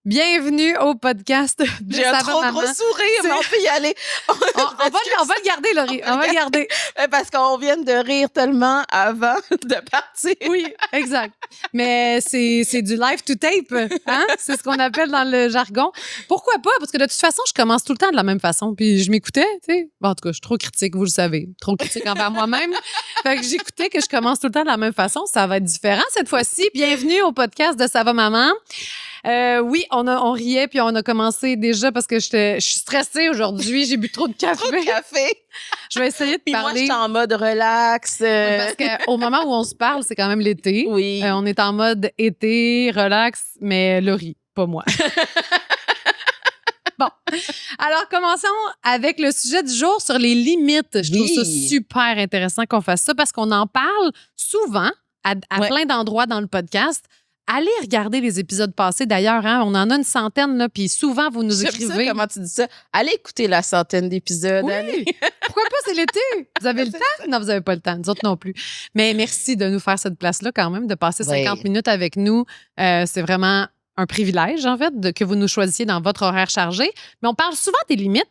Bienvenue au podcast de J'ai un Ça va, trop maman. gros sourire, mais on peut y aller. On va le garder, Laurie. On va le garder. Parce qu'on vient de rire tellement avant de partir. Oui, exact. Mais c'est du live to tape, hein? C'est ce qu'on appelle dans le jargon. Pourquoi pas? Parce que de toute façon, je commence tout le temps de la même façon. Puis je m'écoutais, tu sais. Bon, en tout cas, je suis trop critique, vous le savez. Trop critique envers moi-même. Fait que j'écoutais que je commence tout le temps de la même façon. Ça va être différent cette fois-ci. Bienvenue au podcast de Ça va, maman. Oui, on riait puis on a commencé déjà parce que je suis stressée aujourd'hui. J'ai bu trop de café. Trop de café. Je vais essayer de Puis moi, parler. je suis en mode relax. Parce qu'au moment où on se parle, c'est quand même l'été. Oui. On est en mode été, relax, mais Laurie, pas moi. Bon. Alors, commençons avec le sujet du jour sur les limites. Je trouve ça super intéressant qu'on fasse ça parce qu'on en parle souvent à plein d'endroits dans le podcast. Allez regarder les épisodes passés. D'ailleurs, hein, on en a une centaine, là, puis souvent, vous nous écrivez. J'aime ça, comment tu dis ça? Allez écouter la centaine d'épisodes. Oui. Allez. Pourquoi pas? C'est l'été. Vous avez le temps? Non, vous n'avez pas le temps. Nous autres non plus. Mais merci de nous faire cette place-là quand même, de passer 50 minutes avec nous. C'est vraiment un privilège, en fait, que vous nous choisissiez dans votre horaire chargé. Mais on parle souvent des limites,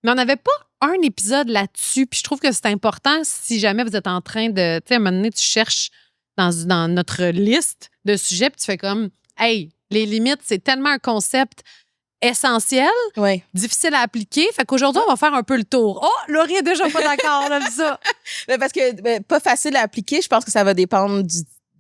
mais on n'avait pas un épisode là-dessus. Puis je trouve que c'est important si jamais vous êtes en train de... Tu sais, à un moment donné, tu cherches dans notre liste de sujets, puis tu fais comme, hey, les limites, c'est tellement un concept essentiel, difficile à appliquer. Fait qu'aujourd'hui, on va faire un peu le tour. Oh, Laurie est déjà pas d'accord, on aime ça. Parce que pas facile à appliquer, je pense que ça va dépendre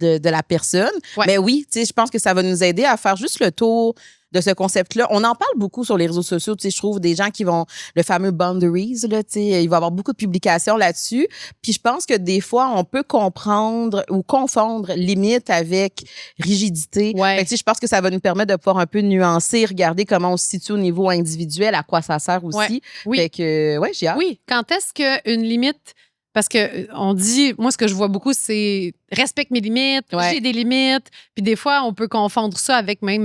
de la personne. Ouais. Mais oui, tu sais, je pense que ça va nous aider à faire juste le tour de ce concept-là. On en parle beaucoup sur les réseaux sociaux, tu sais, je trouve des gens qui vont, le fameux boundaries, là, tu sais, il va y avoir beaucoup de publications là-dessus. Puis je pense que des fois, on peut comprendre ou confondre limite avec rigidité. Ouais. Tu sais, je pense que ça va nous permettre de pouvoir un peu nuancer, regarder comment on se situe au niveau individuel, à quoi ça sert aussi. Ouais. Oui. Fait que, ouais, j'ai hâte. Oui. Quand est-ce qu'une limite... Parce que on dit, moi, ce que je vois beaucoup, c'est respecte mes limites, j'ai des limites. Puis des fois, on peut confondre ça avec même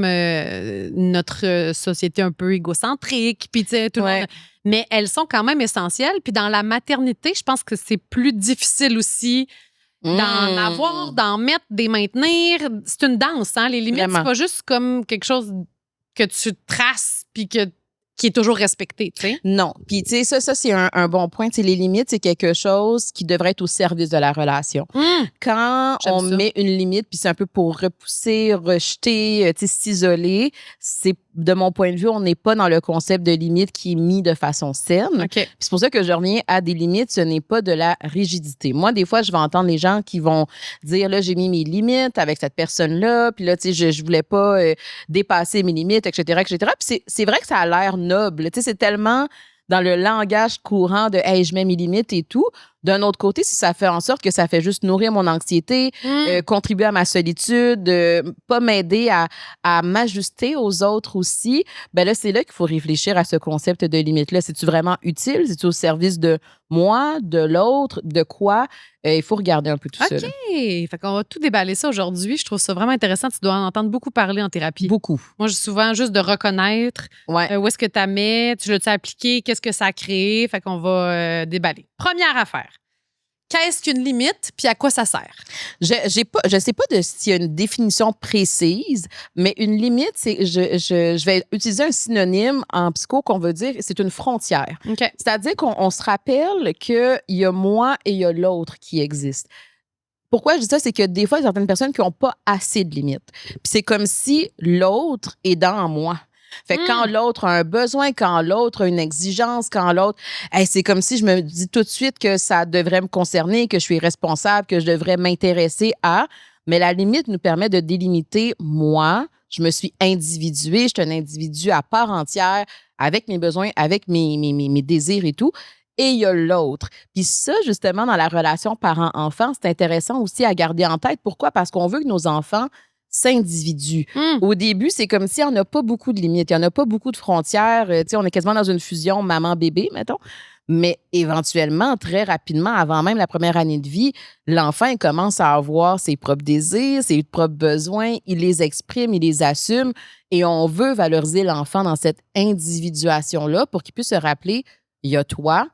notre société un peu égocentrique. Puis tu sais, tout le monde. Mais elles sont quand même essentielles. Puis dans la maternité, je pense que c'est plus difficile aussi d'en avoir, d'en mettre, des maintenir. C'est une danse, hein? Les limites, c'est pas juste comme quelque chose que tu traces puis qui est toujours respecté, tu sais. Non. Puis, tu sais, ça c'est un bon point. Tu sais, les limites, c'est quelque chose qui devrait être au service de la relation. Quand on met une limite, puis c'est un peu pour repousser, rejeter, tu sais, s'isoler, c'est, de mon point de vue, on n'est pas dans le concept de limite qui est mis de façon saine. Okay. Puis c'est pour ça que je reviens à des limites, ce n'est pas de la rigidité. Moi, des fois, je vais entendre les gens qui vont dire, là, j'ai mis mes limites avec cette personne-là, puis là, tu sais, je voulais pas dépasser mes limites, etc., etc. Puis c'est vrai que ça a l'air noble. Tu sais, c'est tellement dans le langage courant de « hey, je mets mes limites et tout ». D'un autre côté, si ça fait en sorte que ça fait juste nourrir mon anxiété, contribuer à ma solitude, pas m'aider à m'ajuster aux autres aussi, ben là, c'est là qu'il faut réfléchir à ce concept de limite-là. C'est-tu vraiment utile? C'est-tu au service de moi, de l'autre, de quoi? Il faut regarder un peu tout ça. OK. Fait qu'on va tout déballer ça aujourd'hui. Je trouve ça vraiment intéressant. Tu dois en entendre beaucoup parler en thérapie. Beaucoup. Moi, souvent, juste de reconnaître où est-ce que tu la mets, tu l'as-tu appliqué, qu'est-ce que ça a créé. Fait qu'on va déballer. Première affaire. Qu'est-ce qu'une limite, puis à quoi ça sert? Je sais pas s'il y a une définition précise, mais une limite, c'est je vais utiliser un synonyme en psycho qu'on veut dire, c'est une frontière. Okay. C'est-à-dire qu'on se rappelle qu'il y a moi et il y a l'autre qui existent. Pourquoi je dis ça? C'est que des fois, il y a certaines personnes qui n'ont pas assez de limites. Puis c'est comme si l'autre est dans moi. Fait que quand l'autre a un besoin, quand l'autre a une exigence, quand l'autre... c'est comme si je me dis tout de suite que ça devrait me concerner, que je suis responsable, que je devrais m'intéresser à... Mais la limite nous permet de délimiter moi. Je me suis individuée, je suis un individu à part entière, avec mes besoins, avec mes désirs et tout. Et il y a l'autre. Puis ça, justement, dans la relation parent-enfant, c'est intéressant aussi à garder en tête. Pourquoi? Parce qu'on veut que nos enfants s'individuent. Au début, c'est comme si on n'a pas beaucoup de limites, il n'y en a pas beaucoup de frontières. Tu sais, on est quasiment dans une fusion maman-bébé, mettons. Mais éventuellement, très rapidement, avant même la première année de vie, l'enfant il commence à avoir ses propres désirs, ses propres besoins, il les exprime, il les assume. Et on veut valoriser l'enfant dans cette individuation-là pour qu'il puisse se rappeler, il y a toi,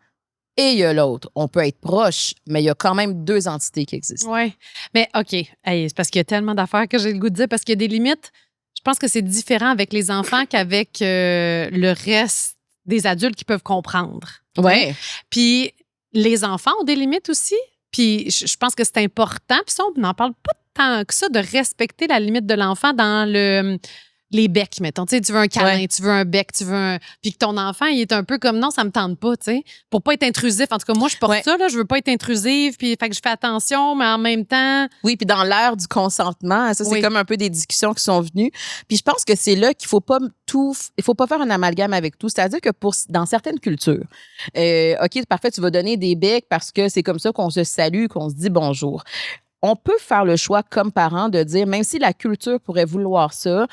et il y a l'autre. On peut être proche, mais il y a quand même deux entités qui existent. Oui. Mais OK. Hey, c'est parce qu'il y a tellement d'affaires que j'ai le goût de dire, parce qu'il y a des limites. pense que c'est différent avec les enfants qu'avec le reste des adultes qui peuvent comprendre. Ouais. Puis les enfants ont des limites aussi. Puis je pense que c'est important. Puis ça, on n'en parle pas tant que ça, de respecter la limite de l'enfant dans les becs, mettons. Tu sais, tu veux un câlin, tu veux un bec, tu veux un... Puis que ton enfant, il est un peu comme, non, ça me tente pas, tu sais. Pour pas être intrusif. En tout cas, moi, je porte ça, là. Je veux pas être intrusive. Puis fait que je fais attention, mais en même temps... Oui, puis dans l'ère du consentement, ça, c'est comme un peu des discussions qui sont venues. Puis je pense que c'est là qu'il faut pas il faut pas faire un amalgame avec tout. C'est-à-dire que dans certaines cultures, OK, parfait, tu vas donner des becs parce que c'est comme ça qu'on se salue, qu'on se dit bonjour. On peut faire le choix comme parent de dire, même si la culture pourrait vouloir ça,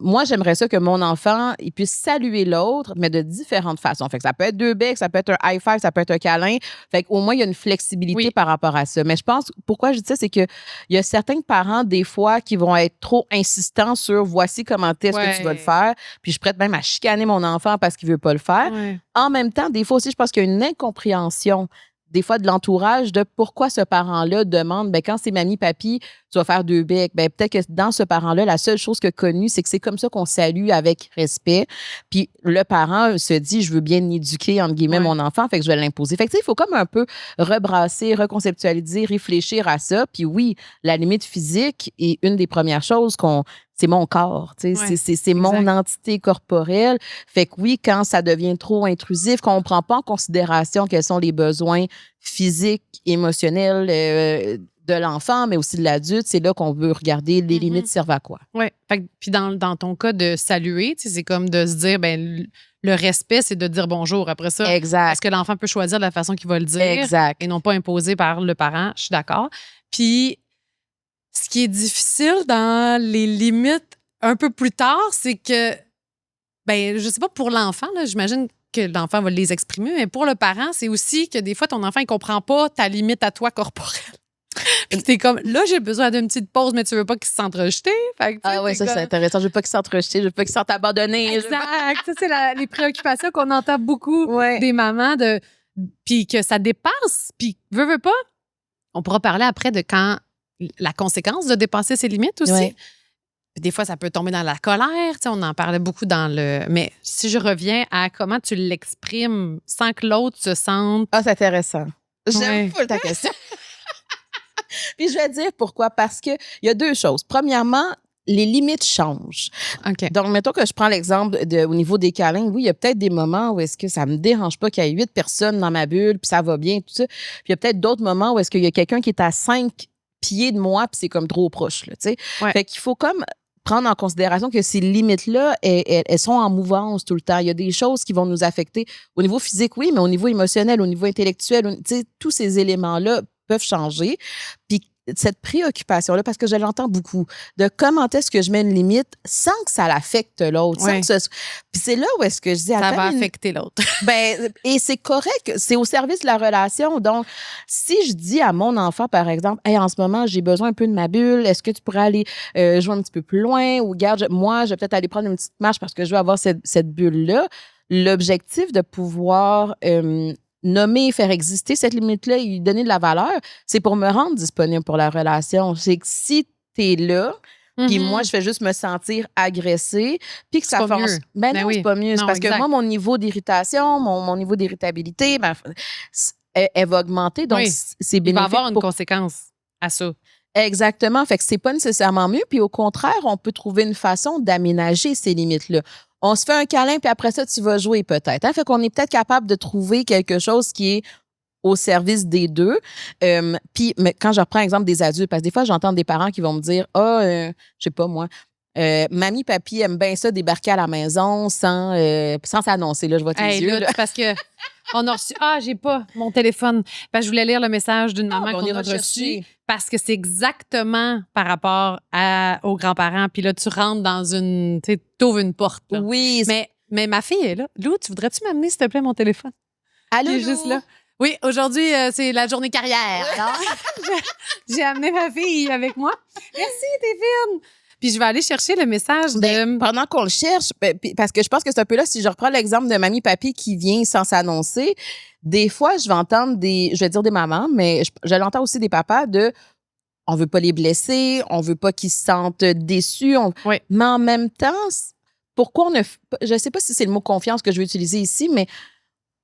moi, j'aimerais ça que mon enfant, il puisse saluer l'autre, mais de différentes façons. Fait que ça peut être 2 becs, ça peut être un high five, ça peut être un câlin. Fait qu'au moins, il y a une flexibilité par rapport à ça. Mais je pense, pourquoi je dis ça, c'est que il y a certains parents, des fois, qui vont être trop insistants sur voici comment est-ce que tu vas le faire. Puis je suis prête même à chicaner mon enfant parce qu'il veut pas le faire. En même temps, des fois aussi, je pense qu'il y a une incompréhension des fois de l'entourage de pourquoi ce parent-là demande, ben quand c'est mamie, papy, tu vas faire 2 becs. Ben peut-être que dans ce parent-là, la seule chose qu'il a connue, c'est que c'est comme ça qu'on salue avec respect. Puis le parent se dit, je veux bien éduquer, entre guillemets, mon enfant, fait que je vais l'imposer. Fait que tu sais, il faut comme un peu rebrasser, reconceptualiser, réfléchir à ça. Puis oui, la limite physique est une des premières choses c'est mon corps, tu sais, c'est mon entité corporelle. Fait que oui, quand ça devient trop intrusif, qu'on ne prend pas en considération quels sont les besoins physiques, émotionnels de l'enfant, mais aussi de l'adulte, c'est là qu'on veut regarder les limites servent à quoi. Oui. Puis dans ton cas de saluer, c'est comme de se dire, ben le respect, c'est de dire bonjour. Après ça, est-ce que l'enfant peut choisir la façon qu'il va le dire et non pas imposé par le parent? Je suis d'accord. Puis ce qui est difficile dans les limites un peu plus tard, c'est que, ben, je sais pas pour l'enfant, là, j'imagine que l'enfant va les exprimer, mais pour le parent, c'est aussi que des fois, ton enfant, il comprend pas ta limite à toi corporelle. Puis t'es comme, là, j'ai besoin d'une petite pause, mais tu veux pas qu'il se sente rejeté. Fait que, ça, c'est intéressant. Je veux pas qu'il se sente rejeté, je veux pas qu'il se sente abandonné. Exact. Ça, c'est les préoccupations qu'on entend beaucoup des mamans, puis que ça dépasse, puis veux pas. On pourra parler après de quand la conséquence de dépasser ses limites aussi. Puis des fois, ça peut tomber dans la colère. On en parlait beaucoup dans le... Mais si je reviens à comment tu l'exprimes sans que l'autre se sente... Ah, c'est intéressant. J'aime full ta question. Puis je vais dire pourquoi. Parce qu'il y a 2 choses. Premièrement, les limites changent. Donc, mettons que je prends l'exemple au niveau des câlins. Oui, il y a peut-être des moments où est-ce que ça me dérange pas qu'il y ait 8 personnes dans ma bulle, puis ça va bien, tout ça. Puis il y a peut-être d'autres moments où est-ce qu'il y a quelqu'un qui est à 5 pieds de moi, puis c'est comme trop proche, là, tu sais. Fait qu'il faut comme prendre en considération que ces limites-là, elles sont en mouvance tout le temps. Il y a des choses qui vont nous affecter au niveau physique, oui, mais au niveau émotionnel, au niveau intellectuel, tu sais, tous ces éléments-là peuvent changer. Puis cette préoccupation-là, parce que je l'entends beaucoup, de comment est-ce que je mets une limite sans que ça l'affecte l'autre. Puis c'est là où est-ce que je dis... Ça va affecter l'autre. Et c'est correct, c'est au service de la relation. Donc, si je dis à mon enfant, par exemple, hey, en ce moment, j'ai besoin un peu de ma bulle, est-ce que tu pourrais aller jouer un petit peu plus loin? Ou regarde, moi, je vais peut-être aller prendre une petite marche parce que je veux avoir cette bulle-là. L'objectif de pouvoir... nommer, faire exister cette limite-là et lui donner de la valeur, c'est pour me rendre disponible pour la relation. C'est que si t'es là, puis moi, je fais juste me sentir agressée, puis que ça force... Ben non, c'est pas mieux. C'est parce que moi, mon niveau d'irritation, mon niveau d'irritabilité, elle va augmenter, donc c'est bénéfique. Il va avoir une conséquence à ça. Exactement. Fait que c'est pas nécessairement mieux. Puis au contraire, on peut trouver une façon d'aménager ces limites-là. On se fait un câlin, puis après ça, tu vas jouer peut-être. Fait qu'on est peut-être capable de trouver quelque chose qui est au service des deux. Puis quand je reprends l'exemple des adultes, parce que des fois, j'entends des parents qui vont me dire, je sais pas moi, mamie, papy aiment bien ça débarquer à la maison sans s'annoncer. Là, je vois tes yeux. Là. Parce que on a reçu... j'ai pas mon téléphone. Parce que je voulais lire le message d'une maman qu'on a reçu. Parce que c'est exactement par rapport aux grands-parents. Puis là, tu rentres dans une... Tu ouvres une porte. Là. Oui. Mais ma fille est là. Lou, tu voudrais-tu m'amener, s'il te plaît, mon téléphone? Allô, Lou? Juste là. Oui, aujourd'hui, c'est la journée carrière. Alors, j'ai amené ma fille avec moi. Merci, t'es fine. Puis je vais aller chercher le message de... Pendant qu'on le cherche, parce que je pense que c'est un peu là, si je reprends l'exemple de mamie-papy qui vient sans s'annoncer, des fois, je vais entendre je vais dire des mamans, mais je l'entends aussi des papas on veut pas les blesser, on veut pas qu'ils se sentent déçus. Oui. Mais en même temps, pourquoi on ne... Je sais pas si c'est le mot confiance que je vais utiliser ici, mais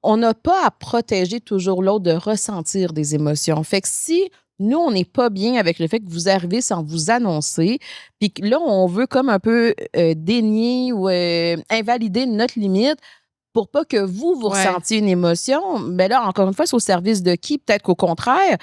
on n'a pas à protéger toujours l'autre de ressentir des émotions. Fait que si nous, on n'est pas bien avec le fait que vous arrivez sans vous annoncer, puis que là, on veut comme un peu dénier ou invalider notre limite pour pas que vous ressentiez une émotion, mais là, encore une fois, c'est au service de qui? Peut-être qu'au contraire,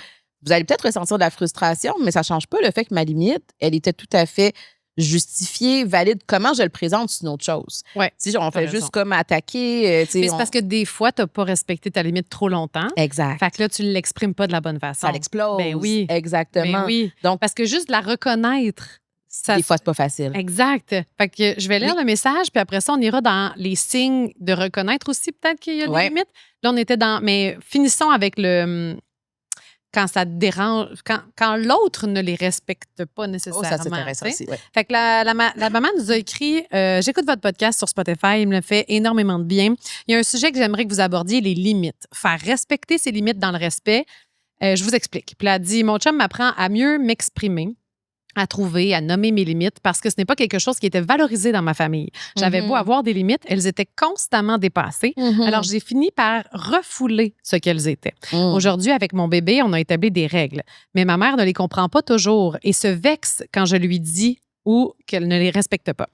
vous allez peut-être ressentir de la frustration, mais ça change pas le fait que ma limite, elle était tout à fait justifiée, valide. Comment je le présente, c'est une autre chose. Ouais, si on fait juste comme attaquer. Mais c'est parce que des fois, tu n'as pas respecté ta limite trop longtemps. Exact. Fait que là, tu ne l'exprimes pas de la bonne façon. Ça l'explose. Ben oui. Exactement. Ben oui. Donc, parce que juste de la reconnaître. Des fois, c'est pas facile. Exact. Fait que je vais lire le message, puis après ça, on ira dans les signes de reconnaître aussi, peut-être qu'il y a des limites. Là, on était dans... Mais finissons avec le... Quand ça te dérange, quand l'autre ne les respecte pas nécessairement. Ça, c'est intéressant aussi, Fait que la maman nous a écrit j'écoute votre podcast sur Spotify, il me fait énormément de bien. Il y a un sujet que j'aimerais que vous abordiez, les limites. Faire respecter ses limites dans le respect. Je vous explique. Puis elle a dit mon chum m'apprend à mieux m'exprimer, à trouver, à nommer mes limites parce que ce n'est pas quelque chose qui était valorisé dans ma famille. J'avais beau avoir des limites, elles étaient constamment dépassées. Alors, j'ai fini par refouler ce qu'elles étaient. Aujourd'hui, avec mon bébé, on a établi des règles, mais ma mère ne les comprend pas toujours et se vexe quand je lui dis ou qu'elle ne les respecte pas.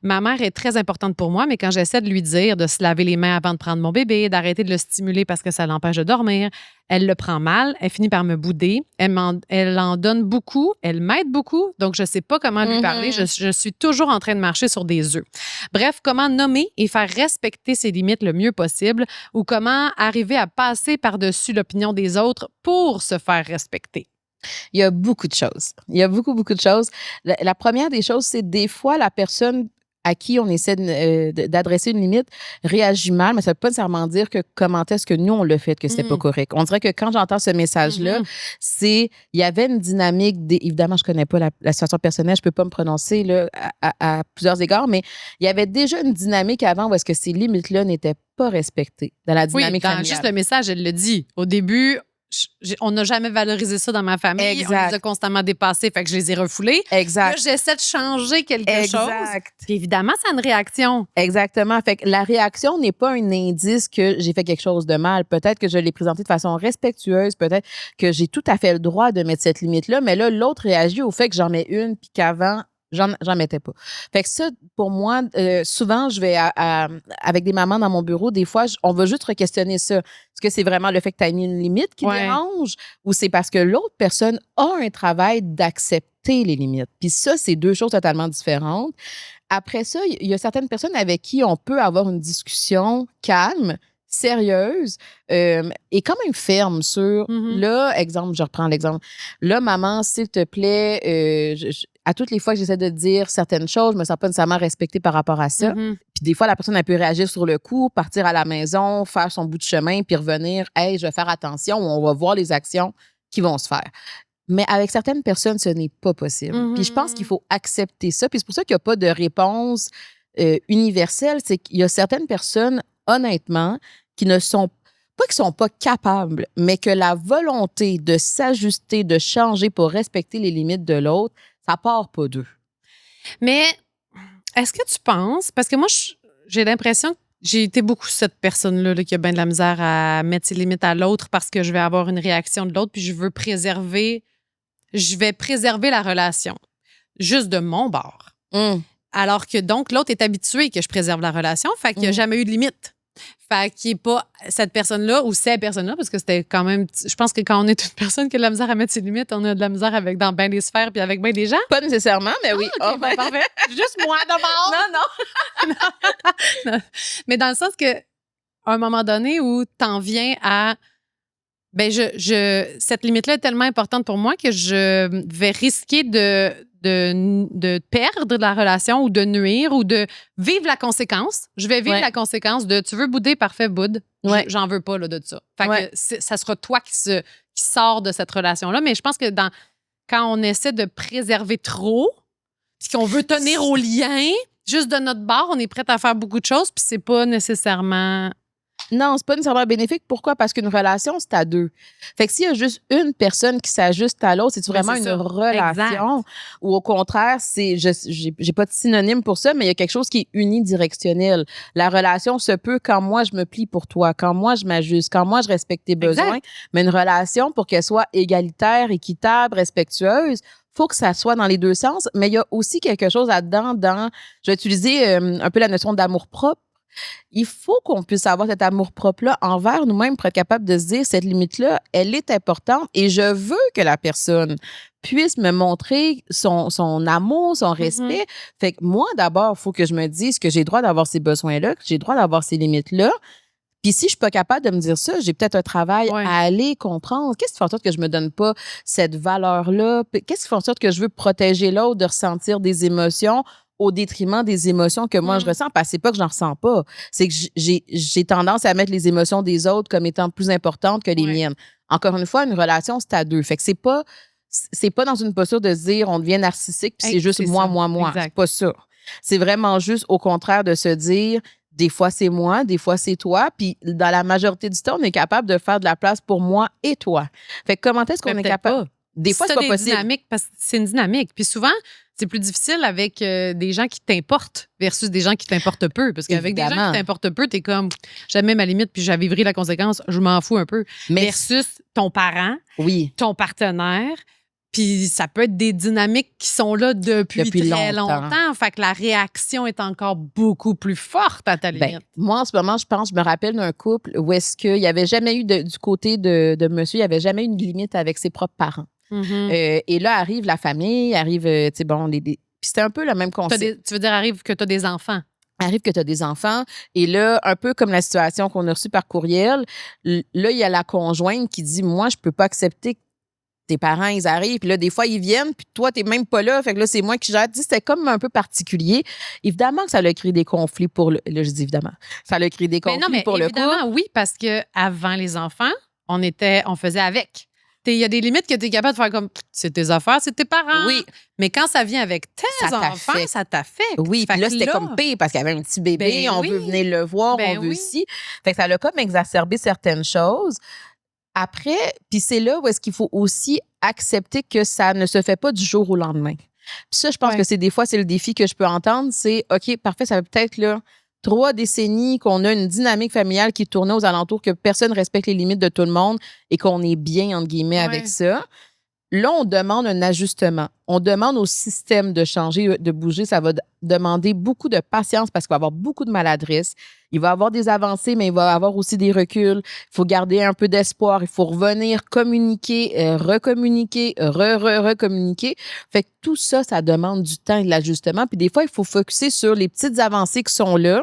Ma mère est très importante pour moi, mais quand j'essaie de lui dire de se laver les mains avant de prendre mon bébé, d'arrêter de le stimuler parce que ça l'empêche de dormir, elle le prend mal, elle finit par me bouder, elle en donne beaucoup, elle m'aide beaucoup, donc je ne sais pas comment lui parler, je suis toujours en train de marcher sur des œufs. Bref, comment nommer et faire respecter ses limites le mieux possible ou comment arriver à passer par-dessus l'opinion des autres pour se faire respecter? Il y a beaucoup de choses. Il y a beaucoup, beaucoup de choses. La première des choses, c'est des fois la personne à qui on essaie d'adresser une limite réagit mal, mais ça ne veut pas nécessairement dire que comment est-ce que nous, on l'a fait, que c'était pas correct. On dirait que quand j'entends ce message-là, il y avait une dynamique, évidemment, je connais pas la situation personnelle, je peux pas me prononcer là, à plusieurs égards, mais il y avait déjà une dynamique avant où est-ce que ces limites-là n'étaient pas respectées dans la dynamique familiale. Juste le message, elle le dit. Au début, on n'a jamais valorisé ça dans ma famille. Exact. On les a constamment dépassés, fait que je les ai refoulés. Exact. Là, j'essaie de changer quelque chose. Puis évidemment, ça a une réaction. Exactement. Fait que la réaction n'est pas un indice que j'ai fait quelque chose de mal. Peut-être que je l'ai présenté de façon respectueuse. Peut-être que j'ai tout à fait le droit de mettre cette limite-là. Mais là, l'autre réagit au fait que j'en mets une puis qu'avant, j'en mettais pas. Fait que ça, pour moi, souvent, je vais avec des mamans dans mon bureau, des fois, on va juste re-questionner ça. Est-ce que c'est vraiment le fait que tu as mis une limite qui dérange ou c'est parce que l'autre personne a un travail d'accepter les limites? Puis ça, c'est deux choses totalement différentes. Après ça, il y a certaines personnes avec qui on peut avoir une discussion calme, sérieuse et quand même ferme sur, là, exemple, je reprends l'exemple. Là, maman, s'il te plaît, à toutes les fois que j'essaie de dire certaines choses, je me sens pas nécessairement respectée par rapport à ça. Puis des fois, la personne, elle peut réagir sur le coup, partir à la maison, faire son bout de chemin, puis revenir, « Hey, je vais faire attention » ou on va voir les actions qui vont se faire. Mais avec certaines personnes, ce n'est pas possible. Puis je pense qu'il faut accepter ça. Puis c'est pour ça qu'il n'y a pas de réponse universelle. C'est qu'il y a certaines personnes, honnêtement, qui ne sont pas qu'ils sont pas capables, mais que la volonté de s'ajuster, de changer pour respecter les limites de l'autre, ça part pas d'eux. Mais est-ce que tu penses, parce que moi, j'ai l'impression que j'ai été beaucoup cette personne-là là, qui a bien de la misère à mettre ses limites à l'autre parce que je vais avoir une réaction de l'autre puis je vais préserver la relation juste de mon bord. Alors que donc, l'autre est habitué que je préserve la relation, fait qu'il n'y a jamais eu de limite. Fait qu'il n'est pas cette personne-là ou ces personnes-là, parce que c'était quand même... Je pense que quand on est une personne qui a de la misère à mettre ses limites, on a de la misère dans bien des sphères puis avec bien des gens. Pas nécessairement, mais oui. OK, bon, parfait. Juste moi d'abord. Non. Mais dans le sens que à un moment donné où t'en viens à... Ben cette limite-là est tellement importante pour moi que je vais risquer de perdre la relation ou de nuire ou de vivre la conséquence. Je vais vivre la conséquence de tu veux bouder, parfait, boude. J'en veux pas là, de ça. Fait que ça sera toi qui sort de cette relation-là. Mais je pense que quand on essaie de préserver trop, puis qu'on veut tenir au lien, juste de notre bord, on est prêt à faire beaucoup de choses, puis c'est pas nécessairement Non, c'est pas nécessairement bénéfique. Pourquoi? Parce qu'une relation, c'est à deux. Fait que s'il y a juste une personne qui s'ajuste à l'autre, c'est vraiment c'est une ça. relation Exact. ou au contraire, j'ai pas de synonyme pour ça, mais il y a quelque chose qui est unidirectionnel. La relation se peut quand moi je me plie pour toi, quand moi je m'ajuste, quand moi je respecte tes besoins, Exact. mais une relation pour qu'elle soit égalitaire, équitable, respectueuse, faut que ça soit dans les deux sens, mais il y a aussi quelque chose là-dedans je vais utiliser un peu la notion d'amour-propre. Il faut qu'on puisse avoir cet amour-propre-là envers nous-mêmes pour être capable de se dire, cette limite-là, elle est importante et je veux que la personne puisse me montrer son amour, son respect. Fait que moi, d'abord, il faut que je me dise que j'ai le droit d'avoir ces besoins-là, que j'ai le droit d'avoir ces limites-là. Puis si je suis pas capable de me dire ça, j'ai peut-être un travail Ouais. à aller comprendre. Qu'est-ce qui fait en sorte que je me donne pas cette valeur-là? Qu'est-ce qui fait en sorte que je veux protéger l'autre de ressentir des émotions au détriment des émotions que moi je ressens? Parce que c'est pas que je n'en ressens pas. C'est que j'ai tendance à mettre les émotions des autres comme étant plus importantes que les Ouais. miennes. Encore une fois, une relation, c'est à deux. Fait que c'est pas dans une posture de se dire on devient narcissique puis c'est juste C'est moi, ça. moi, moi. Exact. C'est pas ça. C'est vraiment juste au contraire de se dire des fois, c'est moi, des fois, c'est toi. Puis, dans la majorité du temps, on est capable de faire de la place pour moi et toi. Fait que comment est-ce qu'on est capable? Pas. Des fois, Si c'est t'as pas des possible. dynamiques, parce que c'est une dynamique. Puis souvent, c'est plus difficile avec des gens qui t'importent versus des gens qui t'importent peu. Parce qu'avec des gens Évidemment. qui t'importent peu, t'es comme, jamais ma limite, puis j'avivrai la conséquence, je m'en fous un peu. Mais Versus ton parent, oui, ton partenaire. Puis ça peut être des dynamiques qui sont là depuis très longtemps. Fait que la réaction est encore beaucoup plus forte à ta limite. moi, en ce moment, je me rappelle d'un couple où est-ce qu'il n'y avait jamais eu du côté de monsieur, il n'y avait jamais eu une limite avec ses propres parents. Et là, arrive la famille, arrive, tu sais, bon, puis c'était un peu le même concept. Tu veux dire, arrive que tu as des enfants. Arrive que tu as des enfants. Et là, un peu comme la situation qu'on a reçue par courriel, là, il y a la conjointe qui dit, moi, je peux pas accepter que tes parents, ils arrivent, puis là, des fois, ils viennent, puis toi, t'es même pas là. Fait que là, c'est moi qui gère. C'était comme un peu particulier. Évidemment que ça a créé des conflits là, je dis évidemment. Ça a créé des conflits pour le couple. Évidemment, oui, parce que avant les enfants, on faisait avec. Il y a des limites que tu es capable de faire comme, c'est tes affaires, c'est tes parents. Oui. Mais quand ça vient avec tes enfants, ça t'affecte. Oui, puis là, c'était comme pire parce qu'il y avait un petit bébé, on veut venir le voir, on veut ci. Fait que ça a comme exacerbé certaines choses. Après, puis c'est là où est-ce qu'il faut aussi accepter que ça ne se fait pas du jour au lendemain. Puis ça, je pense que des fois, c'est le défi que je peux entendre, c'est, OK, parfait, ça fait peut-être là 3 décennies qu'on a une dynamique familiale qui tournait aux alentours, que personne ne respecte les limites de tout le monde et qu'on est bien, entre guillemets, avec ça. Là, on demande un ajustement. On demande au système de changer, de bouger. Ça va demander beaucoup de patience parce qu'il va y avoir beaucoup de maladresse. Il va y avoir des avancées, mais il va y avoir aussi des reculs. Il faut garder un peu d'espoir. Il faut revenir communiquer, recommuniquer, recommuniquer. Fait que tout ça, ça demande du temps et de l'ajustement. Puis des fois, il faut focusser sur les petites avancées qui sont là.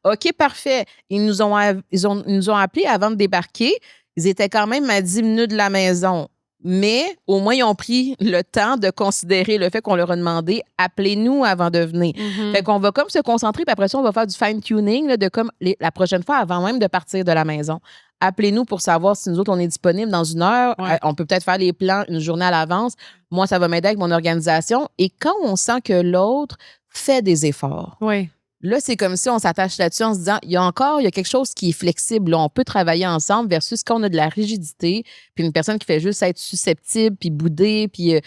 OK, parfait. Ils nous ont appelés avant de débarquer. Ils étaient quand même à 10 minutes de la maison. Mais au moins, ils ont pris le temps de considérer le fait qu'on leur a demandé « appelez-nous avant de venir ». Fait qu'on va comme se concentrer, puis après ça, on va faire du fine-tuning de comme la prochaine fois, avant même de partir de la maison. Appelez-nous pour savoir si nous autres, on est disponible dans 1 heure. Ouais. On peut peut-être faire les plans une journée à l'avance. Moi, ça va m'aider avec mon organisation. Et quand on sent que l'autre fait des efforts, là, c'est comme si on s'attache là-dessus en se disant, il y a quelque chose qui est flexible. Là, on peut travailler ensemble versus quand on a de la rigidité, puis une personne qui fait juste être susceptible, puis bouder, puis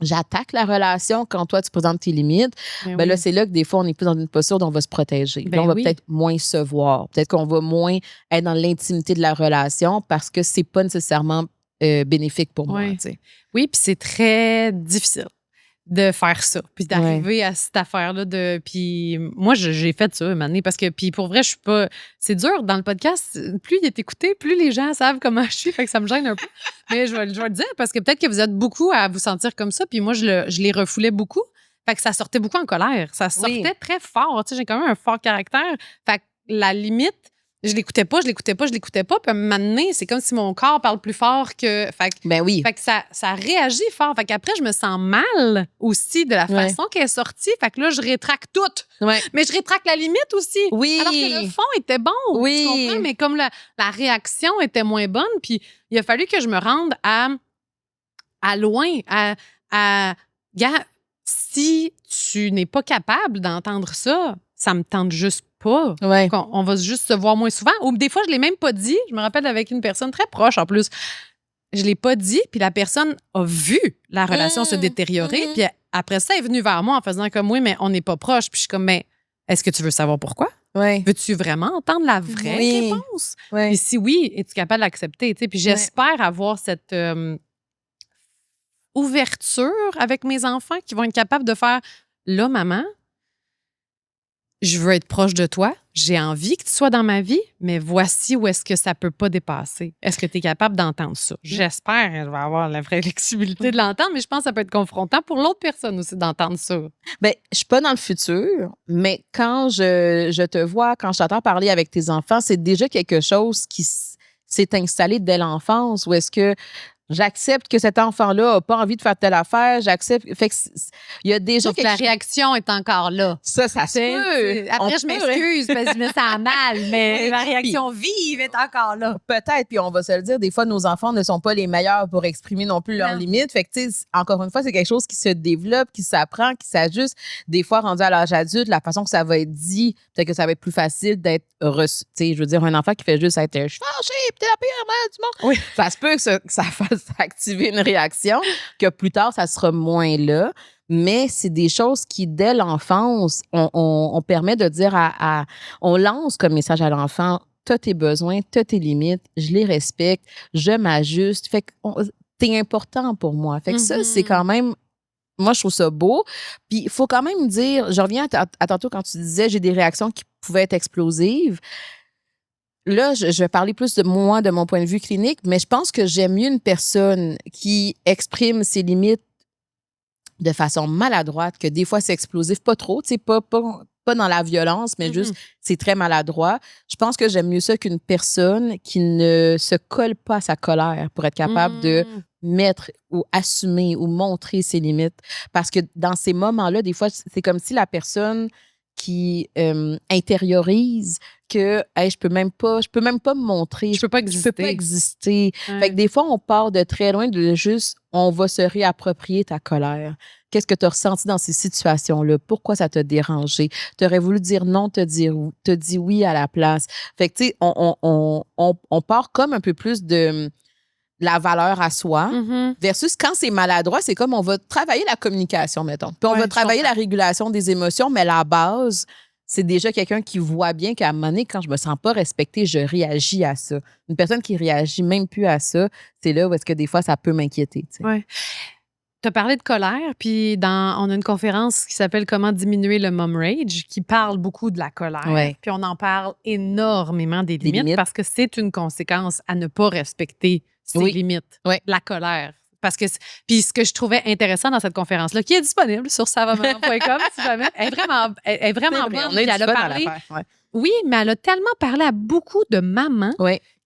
j'attaque la relation quand toi, tu présentes tes limites. Là, c'est là que des fois, on est plus dans une posture où on va se protéger. Là, on va peut-être moins se voir. Peut-être qu'on va moins être dans l'intimité de la relation parce que c'est pas nécessairement bénéfique pour moi. Oui, puis c'est très difficile de faire ça, puis d'arriver à cette affaire-là puis moi, j'ai fait ça un moment donné, parce que, puis pour vrai, je suis pas... C'est dur, dans le podcast, plus il est écouté, plus les gens savent comment je suis, fait que ça me gêne un peu. Mais je vais le dire, parce que peut-être que vous êtes beaucoup à vous sentir comme ça, puis moi, je les refoulais beaucoup, fait que ça sortait beaucoup en colère. Ça sortait très fort, tu sais, j'ai quand même un fort caractère, fait que la limite, je l'écoutais pas. Puis à un moment donné, c'est comme si mon corps parle plus fort que... Fait que ça réagit fort. Fait qu'après, je me sens mal aussi de la façon qu'elle est sortie. Fait que là, je rétracte tout. Mais je rétracte la limite aussi. Alors que le fond était bon. Tu comprends? Mais comme la réaction était moins bonne, puis il a fallu que je me rende à loin, gars, si tu n'es pas capable d'entendre ça, ça me tente juste pas. Ouais. On va juste se voir moins souvent. Ou des fois, je l'ai même pas dit. Je me rappelle avec une personne très proche en plus. Je l'ai pas dit, puis la personne a vu la relation se détériorer. Puis après ça, elle est venue vers moi en faisant comme oui, mais on n'est pas proche. Puis je suis comme, mais est-ce que tu veux savoir pourquoi? Ouais. Veux-tu vraiment entendre la vraie réponse? Ouais. Et si oui, es-tu capable de l'accepter? Puis j'espère avoir cette ouverture avec mes enfants qui vont être capables de faire là, maman, je veux être proche de toi, j'ai envie que tu sois dans ma vie, mais voici où est-ce que ça peut pas dépasser. Est-ce que tu es capable d'entendre ça? J'espère qu'elle va avoir la vraie flexibilité de l'entendre, mais je pense que ça peut être confrontant pour l'autre personne aussi d'entendre ça. Bien, je suis pas dans le futur, mais quand je te vois, quand je t'entends parler avec tes enfants, c'est déjà quelque chose qui s'est installé dès l'enfance, ou est-ce que j'accepte que cet enfant-là n'a pas envie de faire telle affaire, j'accepte. Fait que il y a déjà donc la réaction est encore là. Ça se peut. Après, je m'excuse parce que je me sens mal, mais la réaction vive est encore là. Peut-être, puis on va se le dire, des fois, nos enfants ne sont pas les meilleurs pour exprimer non plus leurs limites. Fait que, tu sais, encore une fois, c'est quelque chose qui se développe, qui s'apprend, qui s'ajuste. Des fois, rendu à l'âge adulte, la façon que ça va être dit, peut-être que ça va être plus facile d'être reçu. Tu sais, je veux dire, un enfant qui fait juste être je suis fâché, puis t'es la pire mère du monde. Oui. Ça se peut que ça fasse activer une réaction, que plus tard, ça sera moins là. Mais c'est des choses qui, dès l'enfance, on permet de dire on lance comme message à l'enfant, t'as tes besoins, t'as tes limites, je les respecte, je m'ajuste. Fait que t'es important pour moi. Fait que ça, c'est quand même, moi, je trouve ça beau. Puis, il faut quand même dire, je reviens à tantôt quand tu disais, j'ai des réactions qui pouvaient être explosives. Là, je vais parler plus de moi, de mon point de vue clinique, mais je pense que j'aime mieux une personne qui exprime ses limites de façon maladroite, que des fois c'est explosif, pas trop, tu sais, pas dans la violence, mais juste c'est très maladroit. Je pense que j'aime mieux ça qu'une personne qui ne se colle pas à sa colère pour être capable de mettre ou assumer ou montrer ses limites. Parce que dans ces moments-là, des fois, c'est comme si la personne qui intériorise que hey, je peux même pas me montrer, je peux pas exister. Fait que des fois on part de très loin de juste on va se réapproprier ta colère. Qu'est-ce que tu as ressenti dans ces situations-là? Pourquoi ça t'a dérangé? Tu aurais voulu dire non, te dis oui à la place. Fait que tu sais on part comme un peu plus de la valeur à soi, versus quand c'est maladroit, c'est comme on va travailler la communication, mettons. Puis on va travailler la régulation des émotions, mais la base, c'est déjà quelqu'un qui voit bien qu'à un moment donné, quand je me sens pas respectée, je réagis à ça. Une personne qui réagit même plus à ça, c'est là où est-ce que des fois, ça peut m'inquiéter. Oui. Tu as parlé de colère, puis on a une conférence qui s'appelle « Comment diminuer le mom rage » qui parle beaucoup de la colère. Ouais. Puis on en parle énormément des limites parce que c'est une conséquence à ne pas respecter ses limites, la colère. Parce que, puis ce que je trouvais intéressant dans cette conférence-là, qui est disponible sur savamaman.com, si jamais, elle est vraiment bonne. On a elle a parlé, oui, mais elle a tellement parlé à beaucoup de mamans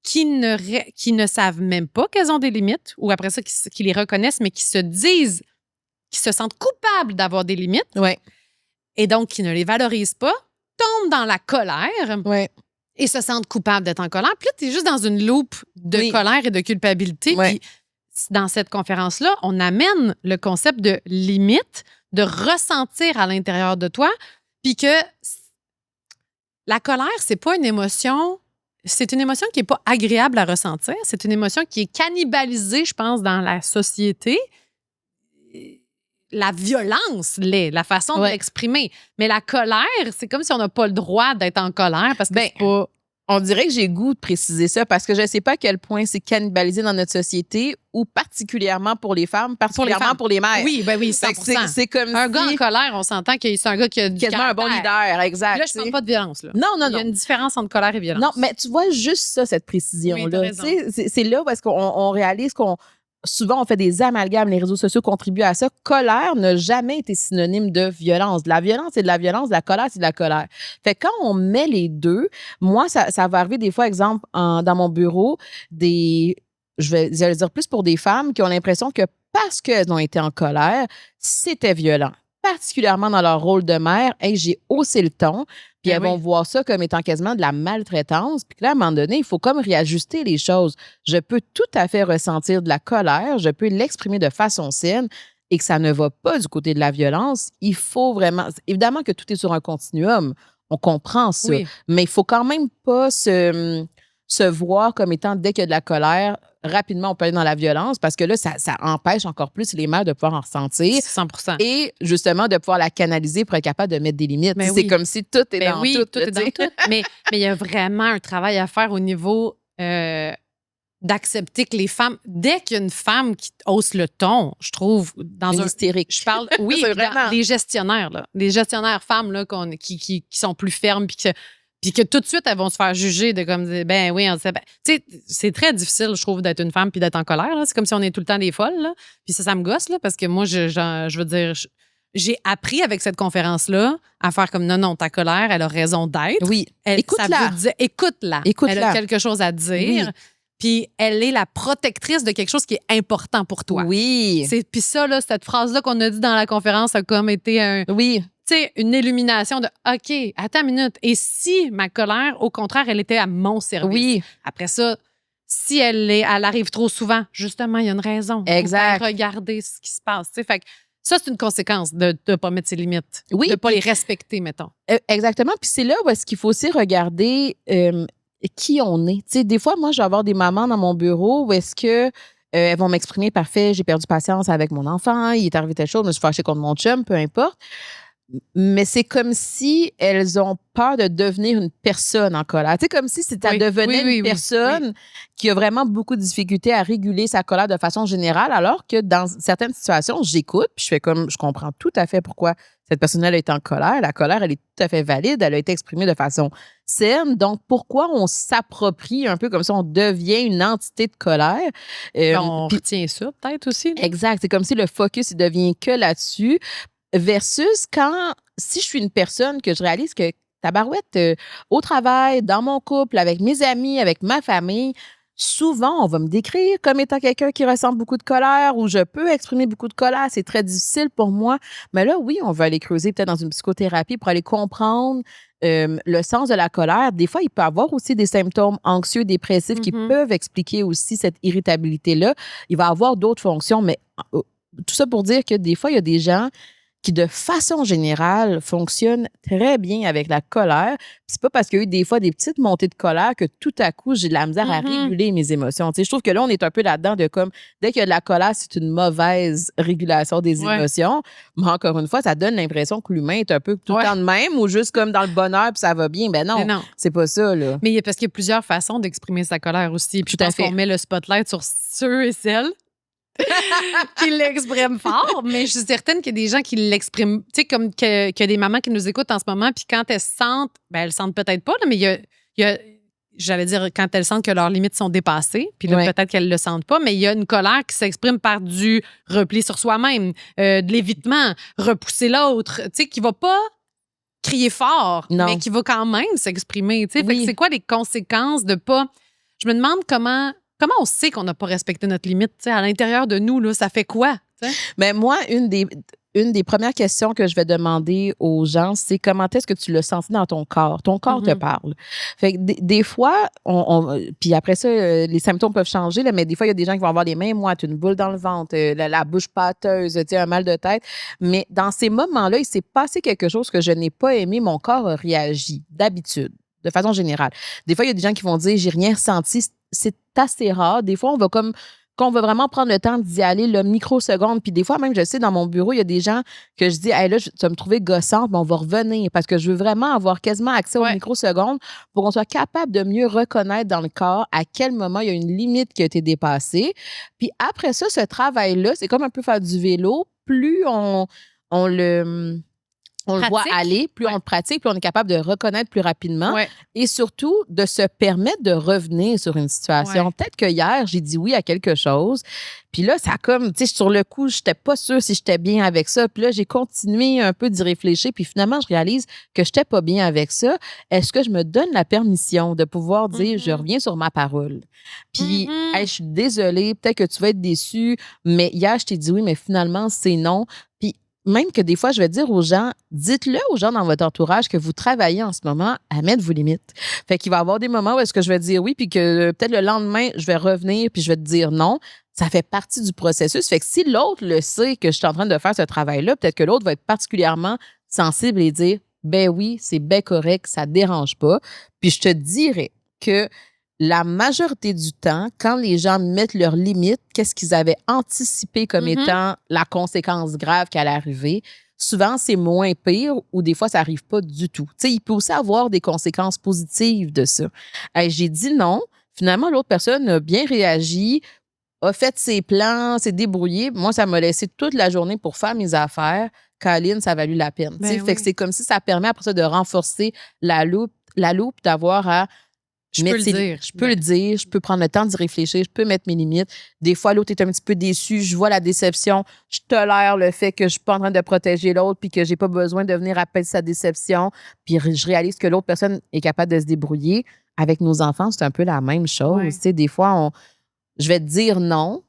qui ne savent même pas qu'elles ont des limites, ou après ça, qui les reconnaissent, mais qui se sentent coupables d'avoir des limites, et donc qui ne les valorisent pas, tombent dans la colère. Et se sentent coupables d'être en colère. Puis là, tu es juste dans une loupe de colère et de culpabilité. Puis dans cette conférence-là, on amène le concept de limite, de ressentir à l'intérieur de toi, puis que la colère, c'est pas une émotion... C'est une émotion qui n'est pas agréable à ressentir. C'est une émotion qui est cannibalisée, je pense, dans la société. La violence l'est, la façon de l'exprimer. Mais la colère, c'est comme si on n'a pas le droit d'être en colère parce que c'est pas... On dirait que j'ai goût de préciser ça parce que je ne sais pas à quel point c'est cannibalisé dans notre société ou particulièrement pour les femmes, particulièrement pour les mères. Oui, 100%. C'est comme un gars en colère, on s'entend que c'est un gars qui a du quasiment un bon leader, exact. Là, je ne parle pas de violence. Là. Non. Il y a une différence entre colère et violence. Non, mais tu vois juste ça, cette précision-là. C'est là où est-ce qu'on réalise qu'on... Souvent, on fait des amalgames, les réseaux sociaux contribuent à ça. Colère n'a jamais été synonyme de violence. De la violence, c'est de la violence. De la colère, c'est de la colère. Fait que quand on met les deux, moi, ça va arriver des fois, exemple, dans mon bureau, je vais dire plus pour des femmes qui ont l'impression que parce qu'elles ont été en colère, c'était violent. Particulièrement dans leur rôle de mère, hey, j'ai haussé le ton, puis elles vont voir ça comme étant quasiment de la maltraitance. Puis là, à un moment donné, il faut comme réajuster les choses. Je peux tout à fait ressentir de la colère, je peux l'exprimer de façon saine et que ça ne va pas du côté de la violence. Il faut vraiment... Évidemment que tout est sur un continuum. On comprend ça. Oui. Mais il faut quand même pas se voir comme étant, dès qu'il y a de la colère, rapidement, on peut aller dans la violence parce que là, ça empêche encore plus les mères de pouvoir en ressentir 100%. et justement de pouvoir la canaliser pour être capable de mettre des limites. Ben C'est oui. comme si tout est Ben dans oui, tout. tout est dans tout. Mais il y a vraiment un travail à faire au niveau d'accepter que les femmes, dès qu'il y a une femme qui hausse le ton, je trouve, dans Une un... hystérique. Je parle, oui, C'est puis vraiment. les gestionnaires, là, les gestionnaires femmes là, qui sont plus fermes, puis que tout de suite, elles vont se faire juger de comme, ben oui, on sait. Ben, tu sais, c'est très difficile, je trouve, d'être une femme puis d'être en colère. Là. C'est comme si on est tout le temps des folles. Là. Puis ça me gosse, là, parce que moi, je veux dire, j'ai appris avec cette conférence-là à faire comme non, ta colère, elle a raison d'être. Oui. Ça veut dire, écoute-la. Écoute-la. Elle a quelque chose à dire. Oui. Puis elle est la protectrice de quelque chose qui est important pour toi. Oui. Puis ça, là, cette phrase-là qu'on a dit dans la conférence a comme été Oui. une illumination de OK, attends une minute. Et si ma colère, au contraire, elle était à mon service? Oui. Après ça, si elle arrive trop souvent, justement, il y a une raison. Exact. Faut regarder ce qui se passe. Fait que ça, c'est une conséquence de ne pas mettre ses limites. Oui, de ne pas les respecter, mettons. Exactement. Puis c'est là où est-ce qu'il faut aussi regarder qui on est. Tu sais, des fois, moi, je vais avoir des mamans dans mon bureau où est-ce que elles vont m'exprimer, parfait, j'ai perdu patience avec mon enfant, il est arrivé telle chose, je me suis fâchée contre mon chum, peu importe. Mais c'est comme si elles ont peur de devenir une personne en colère. Tu sais, comme si ça devenait une personne qui a vraiment beaucoup de difficultés à réguler sa colère de façon générale, alors que dans certaines situations, j'écoute, puis je fais comme, je comprends tout à fait pourquoi cette personne-là est en colère. La colère, elle est tout à fait valide, elle a été exprimée de façon saine. Donc, pourquoi on s'approprie un peu comme ça, on devient une entité de colère? On retient ça, peut-être aussi. Là. Exact. C'est comme si le focus, il devient que là-dessus. Versus si je suis une personne que je réalise que tabarouette, au travail, dans mon couple, avec mes amis, avec ma famille, souvent, on va me décrire comme étant quelqu'un qui ressent beaucoup de colère ou je peux exprimer beaucoup de colère. C'est très difficile pour moi. Mais là, oui, on va aller creuser peut-être dans une psychothérapie pour aller comprendre le sens de la colère. Des fois, il peut y avoir aussi des symptômes anxieux, dépressifs qui peuvent expliquer aussi cette irritabilité-là. Il va y avoir d'autres fonctions, mais tout ça pour dire que des fois, il y a des gens qui, de façon générale, fonctionnent très bien avec la colère. C'est pas parce qu'il y a eu des fois des petites montées de colère que tout à coup, j'ai de la misère à réguler mes émotions. Tu sais, je trouve que là, on est un peu là-dedans de comme, dès qu'il y a de la colère, c'est une mauvaise régulation des émotions. Mais encore une fois, ça donne l'impression que l'humain est un peu tout le temps de même ou juste comme dans le bonheur puis ça va bien. Ben non, c'est pas ça, là. Mais parce qu'il y a plusieurs façons d'exprimer sa colère aussi. Puis je pense qu'on met le spotlight sur ceux et celles qui l'expriment fort, mais je suis certaine qu'il y a des gens qui l'expriment, tu sais, comme qu'il y a des mamans qui nous écoutent en ce moment, puis quand elles sentent, ben elles sentent peut-être pas, là, mais il y a j'allais dire, quand elles sentent que leurs limites sont dépassées, puis là, peut-être qu'elles le sentent pas, mais il y a une colère qui s'exprime par du repli sur soi-même, de l'évitement, repousser l'autre, tu sais, qui va pas crier fort, mais qui va quand même s'exprimer, tu sais. Fait que c'est quoi les conséquences de pas... Je me demande comment on sait qu'on n'a pas respecté notre limite, tu sais, à l'intérieur de nous, là, ça fait quoi? T'sais? Mais moi, une des premières questions que je vais demander aux gens, c'est comment est-ce que tu l'as senti dans ton corps? Ton corps te parle. Fait que des fois, puis après ça, les symptômes peuvent changer, là, mais des fois, il y a des gens qui vont avoir les mains moites, une boule dans le ventre, la bouche pâteuse, tu sais, un mal de tête. Mais dans ces moments-là, il s'est passé quelque chose que je n'ai pas aimé. Mon corps a réagi d'habitude, de façon générale. Des fois, il y a des gens qui vont dire, j'ai rien ressenti. C'est assez rare. Des fois, quand on veut vraiment prendre le temps d'y aller, le microseconde, puis des fois, même, je sais, dans mon bureau, il y a des gens que je dis, hey, là, tu vas me trouver gossante, mais on va revenir parce que je veux vraiment avoir quasiment accès au microseconde pour qu'on soit capable de mieux reconnaître dans le corps à quel moment il y a une limite qui a été dépassée. Puis après ça, ce travail-là, c'est comme un peu faire du vélo. Plus on le voit aller, plus on le pratique, plus on est capable de reconnaître plus rapidement et surtout de se permettre de revenir sur une situation. Peut-être que hier, j'ai dit oui à quelque chose, puis là, ça comme, tu sais, sur le coup, j'étais pas sûre si j'étais bien avec ça, puis là, j'ai continué un peu d'y réfléchir, puis finalement, je réalise que j'étais pas bien avec ça. Est-ce que je me donne la permission de pouvoir dire, je reviens sur ma parole? Puis, hey, je suis désolée, peut-être que tu vas être déçue, mais hier, je t'ai dit oui, mais finalement, c'est non. Puis, même que des fois, je vais dire aux gens, dites-le aux gens dans votre entourage que vous travaillez en ce moment à mettre vos limites. Fait qu'il va y avoir des moments où est-ce que je vais dire oui, puis que peut-être le lendemain, je vais revenir, puis je vais te dire non. Ça fait partie du processus. Fait que si l'autre le sait que je suis en train de faire ce travail-là, peut-être que l'autre va être particulièrement sensible et dire ben oui, c'est bien correct, ça dérange pas. Puis je te dirais que la majorité du temps, quand les gens mettent leurs limites, qu'est-ce qu'ils avaient anticipé comme étant la conséquence grave qui allait arriver, souvent, c'est moins pire ou des fois, ça arrive pas du tout. Tu sais, il peut aussi avoir des conséquences positives de ça. J'ai dit non. Finalement, l'autre personne a bien réagi, a fait ses plans, s'est débrouillé. Moi, ça m'a laissé toute la journée pour faire mes affaires. Caroline, ça a valu la peine. Ben Fait que c'est comme si ça permet après ça de renforcer la loupe d'avoir à Je peux le dire. Je peux le dire, je peux prendre le temps d'y réfléchir, je peux mettre mes limites. Des fois, l'autre est un petit peu déçu, je vois la déception, je tolère le fait que je suis pas en train de protéger l'autre puis que j'ai pas besoin de venir appeler sa déception. Puis je réalise que l'autre personne est capable de se débrouiller. Avec nos enfants, c'est un peu la même chose. Ouais. Tu sais, des fois, je vais te dire non.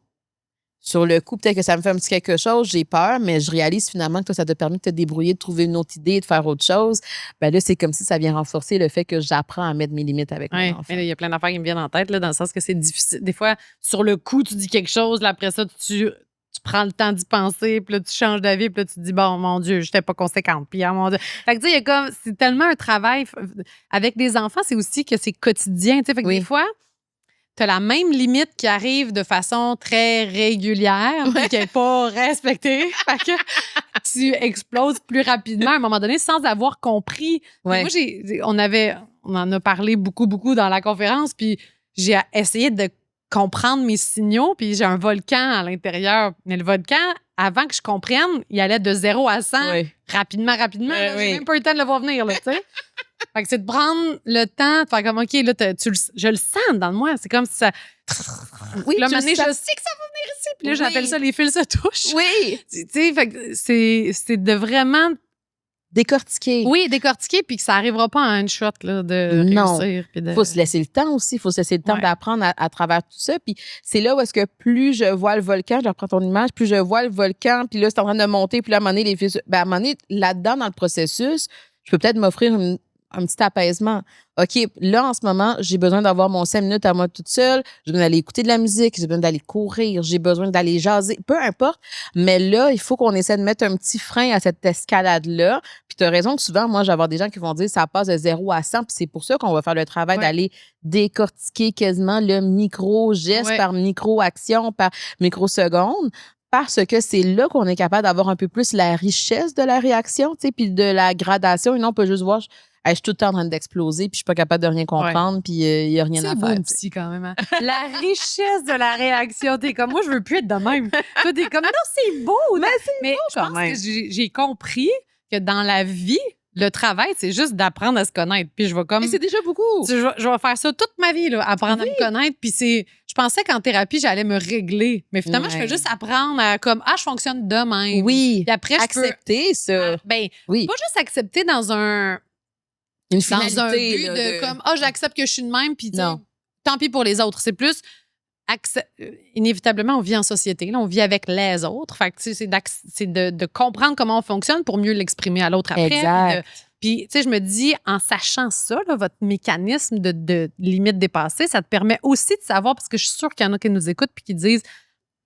Sur le coup, peut-être que ça me fait un petit quelque chose, j'ai peur, mais je réalise finalement que toi, ça t'a permis de te débrouiller, de trouver une autre idée, de faire autre chose. Ben là, c'est comme si ça vient renforcer le fait que j'apprends à mettre mes limites avec mon enfant. Il y a plein d'affaires qui me viennent en tête, là, dans le sens que c'est difficile. Des fois, sur le coup, tu dis quelque chose, là, après ça, tu prends le temps d'y penser, puis là, tu changes d'avis, puis là, tu te dis, bon, mon Dieu, je n'étais pas conséquente. Puis, mon Dieu. Fait que, tu sais, il y a comme, c'est tellement un travail. Avec des enfants, c'est aussi que c'est quotidien, tu sais. Fait que des fois, tu as la même limite qui arrive de façon très régulière, puis qui n'est pas respectée. Fait que tu exploses plus rapidement à un moment donné sans avoir compris. Ouais. Moi, on en a parlé beaucoup, beaucoup dans la conférence, puis j'ai essayé de comprendre mes signaux, puis j'ai un volcan à l'intérieur. Mais le volcan, avant que je comprenne, il allait de 0 à 100 rapidement. J'ai même pas eu le temps de le voir venir, là, tu sais. Fait que c'est de prendre le temps de faire comme, OK, là, je le sens dans moi. C'est comme si ça. Oui, là, maintenant, je sais que ça va venir ici. Puis là, j'appelle ça les fils se touchent. Oui. Tu sais, fait que c'est de vraiment. Décortiquer. Oui, décortiquer, puis que ça n'arrivera pas en une shot, là, de réussir. Il faut se laisser le temps aussi. Il faut se laisser le temps d'apprendre à travers tout ça. Puis c'est là où est-ce que plus je vois le volcan, je reprends ton image, plus je vois le volcan, puis là, c'est en train de monter, puis là, à un moment donné, les fils. Ben, à un moment donné, là-dedans, dans le processus, je peux peut-être m'offrir un petit apaisement. OK, là, en ce moment, j'ai besoin d'avoir mon 5 minutes à moi toute seule. J'ai besoin d'aller écouter de la musique. J'ai besoin d'aller courir. J'ai besoin d'aller jaser. Peu importe. Mais là, il faut qu'on essaie de mettre un petit frein à cette escalade-là. Puis tu as raison que souvent, moi, je vais avoir des gens qui vont dire ça passe de 0 à 100. Puis c'est pour ça qu'on va faire le travail d'aller décortiquer quasiment le micro-geste par micro-action, par micro-seconde. Parce que c'est là qu'on est capable d'avoir un peu plus la richesse de la réaction, tu sais, puis de la gradation. Et non, on peut juste voir, je suis tout le temps en train d'exploser, puis je suis pas capable de rien comprendre, puis il n'y a rien à faire. C'est beau aussi, quand même. Hein? La richesse de la réaction. T'es comme, moi, je veux plus être de même. Toi, t'es comme, non, c'est beau. Mais beau je pense que j'ai compris que dans la vie, le travail, c'est juste d'apprendre à se connaître. Puis je vais comme. Et c'est déjà beaucoup. Je vais faire ça toute ma vie, là, apprendre à me connaître. Puis je pensais qu'en thérapie, j'allais me régler. Mais finalement, je fais juste apprendre à comme, je fonctionne de même. Oui. Puis après, accepter ça. Ben, pas juste accepter dans un. Une finalité, dans un but là, de comme, j'accepte que je suis de même. Puis tant pis pour les autres. C'est plus. Inévitablement, on vit en société. Là, on vit avec les autres. Fait que, c'est de comprendre comment on fonctionne pour mieux l'exprimer à l'autre après. Exact. Puis, tu sais, je me dis, en sachant ça, là, votre mécanisme de limite dépassée, ça te permet aussi de savoir, parce que je suis sûre qu'il y en a qui nous écoutent puis qui disent,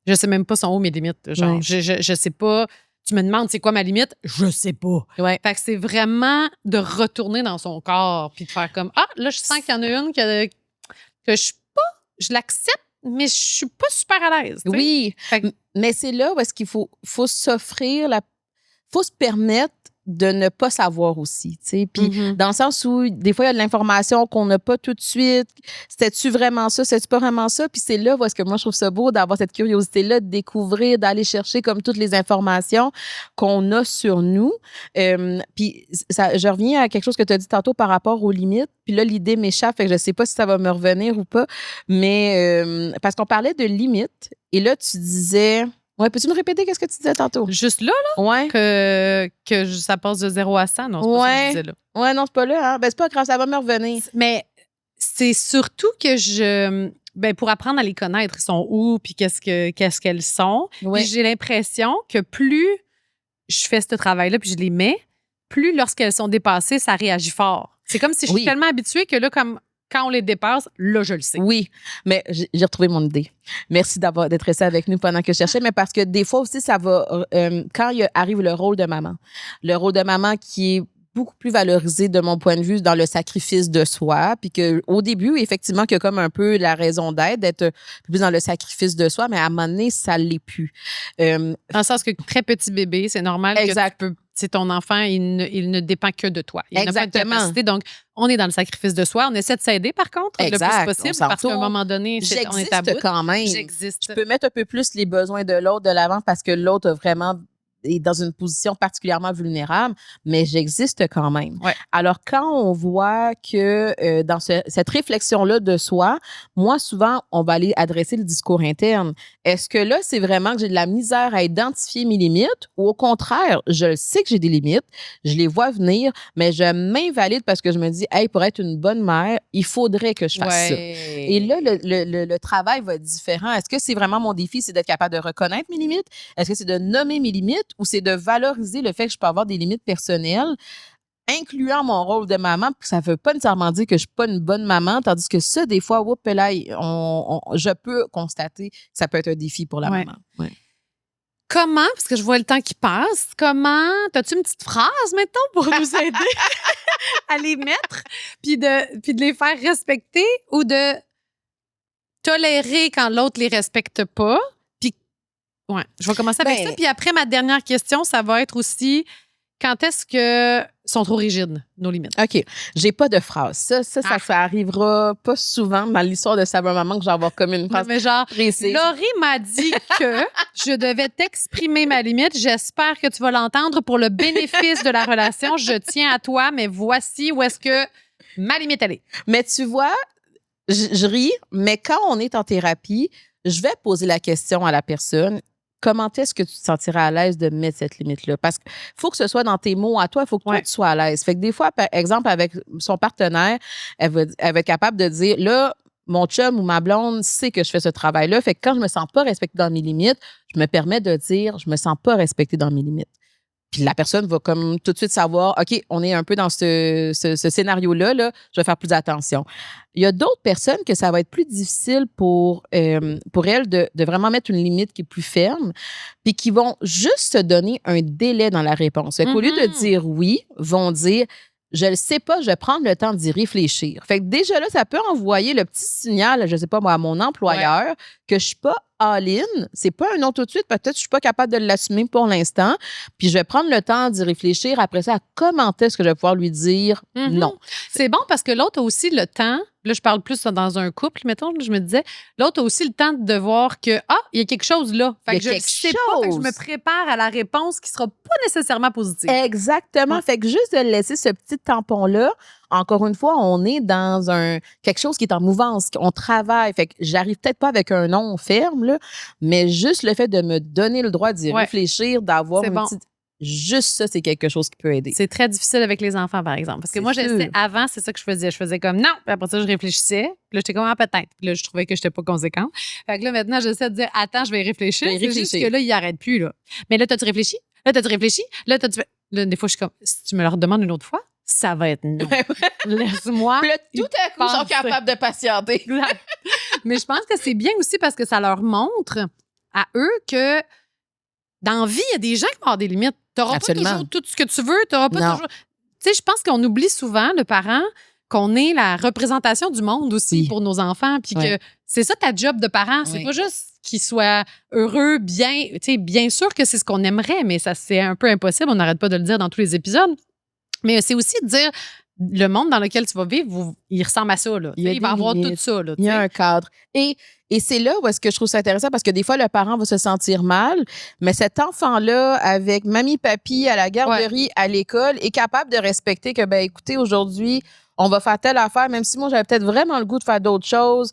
je sais même pas sont où mes limites. Genre, je sais pas. Tu me demandes c'est quoi ma limite? Je sais pas. Ouais. Fait que c'est vraiment de retourner dans son corps puis de faire comme, là, je sens qu'il y en a une que je suis pas, je l'accepte, mais je suis pas super à l'aise. T'sais? Oui, mais c'est là où est-ce qu'il faut s'offrir, faut se permettre de ne pas savoir aussi, tu sais. Puis dans le sens où, des fois, il y a de l'information qu'on n'a pas tout de suite. C'était-tu vraiment ça? C'était-tu pas vraiment ça? Puis c'est là où est-ce que moi, je trouve ça beau d'avoir cette curiosité-là, de découvrir, d'aller chercher comme toutes les informations qu'on a sur nous. Puis je reviens à quelque chose que tu as dit tantôt par rapport aux limites. Puis là, l'idée m'échappe, fait que je sais pas si ça va me revenir ou pas. Mais parce qu'on parlait de limites. Et là, tu disais... Ouais, peux-tu me répéter qu'est-ce que tu disais tantôt? Juste là, Ouais. Que ça passe de 0 à 100. Non, c'est pas ça que je disais là. Ouais, non, c'est pas là. Hein? Ben, c'est pas grave, ça va me revenir. Mais c'est surtout que pour apprendre à les connaître, ils sont où, puis qu'est-ce qu'elles sont. Ouais. Puis j'ai l'impression que plus je fais ce travail-là, puis je les mets, plus lorsqu'elles sont dépassées, ça réagit fort. C'est comme si je suis tellement habituée que là, comme quand on les dépasse, là, je le sais. Oui, mais j'ai retrouvé mon idée. Merci d'être resté avec nous pendant que je cherchais, mais parce que des fois aussi, ça va, quand arrive le rôle de maman qui est beaucoup plus valorisé de mon point de vue dans le sacrifice de soi. Puis qu'au début, effectivement, qu'il y a comme un peu la raison d'être plus dans le sacrifice de soi, mais à un moment donné, ça l'est plus. Dans le sens que très petit bébé, c'est normal exact. que tu peux... C'est ton enfant, il ne dépend que de toi. Il n'a pas de capacité. Donc, on est dans le sacrifice de soi. On essaie de s'aider, par contre, le plus possible, parce qu'à un moment donné, on est à bout. Quand même. J'existe. Je peux mettre un peu plus les besoins de l'autre de l'avant parce que l'autre a vraiment est dans une position particulièrement vulnérable, mais j'existe quand même. Ouais. Alors, quand on voit que dans cette réflexion-là de soi, moi, souvent, on va aller adresser le discours interne. Est-ce que là, c'est vraiment que j'ai de la misère à identifier mes limites ou au contraire, je sais que j'ai des limites, je les vois venir, mais je m'invalide parce que je me dis, hey, pour être une bonne mère, il faudrait que je fasse ça. Et là, le travail va être différent. Est-ce que c'est vraiment mon défi, c'est d'être capable de reconnaître mes limites? Est-ce que c'est de nommer mes limites ou c'est de valoriser le fait que je peux avoir des limites personnelles, incluant mon rôle de maman, puis ça ne veut pas nécessairement dire que je ne suis pas une bonne maman, tandis que ça, des fois, je peux constater que ça peut être un défi pour la maman. Ouais. Comment, parce que je vois le temps qui passe, as-tu une petite phrase, mettons, pour nous aider à les mettre, puis de les faire respecter ou de tolérer quand l'autre les respecte pas? Ouais, je vais commencer avec ça. Puis après, ma dernière question, ça va être aussi quand est-ce que sont trop rigides, nos limites? OK. J'ai pas de phrase. Ça arrivera pas souvent dans l'histoire de Savoir Maman que je vais avoir comme une phrase précise. Laurie m'a dit que je devais t'exprimer ma limite. J'espère que tu vas l'entendre pour le bénéfice de la relation. Je tiens à toi, mais voici où est-ce que ma limite, elle est. Mais tu vois, je ris, mais quand on est en thérapie, je vais poser la question à la personne. Comment est-ce que tu te sentiras à l'aise de mettre cette limite-là? Parce qu'il faut que ce soit dans tes mots à toi, il faut que toi, tu sois à l'aise. Fait que des fois, par exemple, avec son partenaire, elle va être capable de dire, là, mon chum ou ma blonde sait que je fais ce travail-là. Fait que quand je me sens pas respectée dans mes limites, je me permets de dire, je me sens pas respectée dans mes limites. Puis la personne va comme tout de suite savoir, OK, on est un peu dans ce scénario-là, là, je vais faire plus attention. Il y a d'autres personnes que ça va être plus difficile pour elles de vraiment mettre une limite qui est plus ferme, puis qui vont juste se donner un délai dans la réponse. Fait qu'au lieu de dire oui, vont dire, je le sais pas, je vais prendre le temps d'y réfléchir. Fait que déjà là, ça peut envoyer le petit signal, je sais pas moi, à mon employeur, que je suis pas all-in. C'est pas un non tout de suite. Peut-être que je suis pas capable de l'assumer pour l'instant. Puis je vais prendre le temps d'y réfléchir. Après ça, à comment est-ce que je vais pouvoir lui dire non. C'est bon parce que l'autre a aussi le temps. Là, je parle plus dans un couple, mettons, je me disais, l'autre a aussi le temps de voir que, il y a quelque chose là. Fait que je sais pas, fait que je me prépare à la réponse qui sera pas nécessairement positive. Exactement. Fait que juste de laisser ce petit tampon-là, encore une fois, on est dans quelque chose qui est en mouvance, on travaille. Fait que j'arrive peut-être pas avec un non ferme, là, mais juste le fait de me donner le droit d'y réfléchir, d'avoir une petite... Juste ça, c'est quelque chose qui peut aider. C'est très difficile avec les enfants, par exemple. Parce que moi, avant, c'est ça que je faisais. Je faisais comme non. Puis après ça, je réfléchissais. Puis là, j'étais comme peut-être. Puis là, je trouvais que je n'étais pas conséquente. Fait que là, maintenant, j'essaie de dire attends, je vais y réfléchir. C'est juste que là, il n'arrête plus. Là. Mais là, t'as-tu réfléchi? Là, t'as-tu réfléchi? Là, Là, des fois, je suis comme si tu me le redemandes une autre fois, ça va être non. Laisse-moi. Puis là, tout à coup, ils sont capables de patienter. Exact. Mais je pense que c'est bien aussi parce que ça leur montre à eux que dans la vie, il y a des gens qui vont avoir des limites. Tu n'auras pas toujours tout ce que tu veux. Tu n'auras pas toujours. Tu sais, je pense qu'on oublie souvent, le parent, qu'on est la représentation du monde aussi pour nos enfants. Puis que c'est ça ta job de parent. C'est pas juste qu'ils soient heureux, bien. Tu sais, bien sûr que c'est ce qu'on aimerait, mais ça, c'est un peu impossible. On n'arrête pas de le dire dans tous les épisodes. Mais c'est aussi de dire le monde dans lequel tu vas vivre, il ressemble à ça. Là. Il va avoir tout ça. Là, il y a un cadre. Et c'est là où est-ce que je trouve ça intéressant parce que des fois, le parent va se sentir mal, mais cet enfant-là, avec mamie, papy, à la garderie, à l'école, est capable de respecter que, écoutez, aujourd'hui, on va faire telle affaire, même si moi, j'avais peut-être vraiment le goût de faire d'autres choses.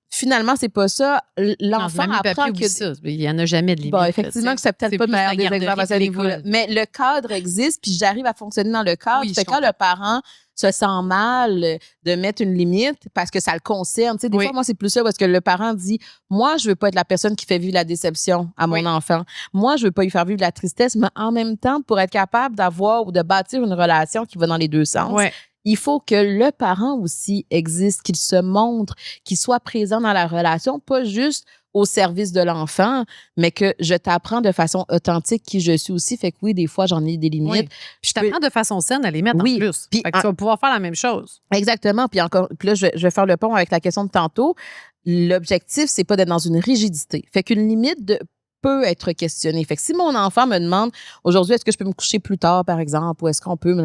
Finalement, c'est pas ça. L'enfant apprend que... Ça. Il n'y en a jamais de limite. Bon, effectivement, que c'est peut-être pas le meilleur des exemples à ce niveau-là. Mais le cadre existe, puis j'arrive à fonctionner dans le cadre. C'est quand le parent se sent mal de mettre une limite parce que ça le concerne. Tu sais, des fois, moi, c'est plus ça parce que le parent dit « Moi, je veux pas être la personne qui fait vivre la déception à mon enfant. Moi, je veux pas lui faire vivre la tristesse. » Mais en même temps, pour être capable d'avoir ou de bâtir une relation qui va dans les deux sens, il faut que le parent aussi existe, qu'il se montre, qu'il soit présent dans la relation, pas juste au service de l'enfant, mais que je t'apprends de façon authentique qui je suis aussi. Fait que oui, des fois, j'en ai des limites. Oui. Puis je t'apprends de façon saine à les mettre en plus. Puis, fait que tu vas pouvoir faire la même chose. Exactement. Puis là, je vais faire le pont avec la question de tantôt. L'objectif, c'est pas d'être dans une rigidité. Fait qu'une limite peut être questionnée. Fait que si mon enfant me demande aujourd'hui, est-ce que je peux me coucher plus tard, par exemple, ou est-ce qu'on peut,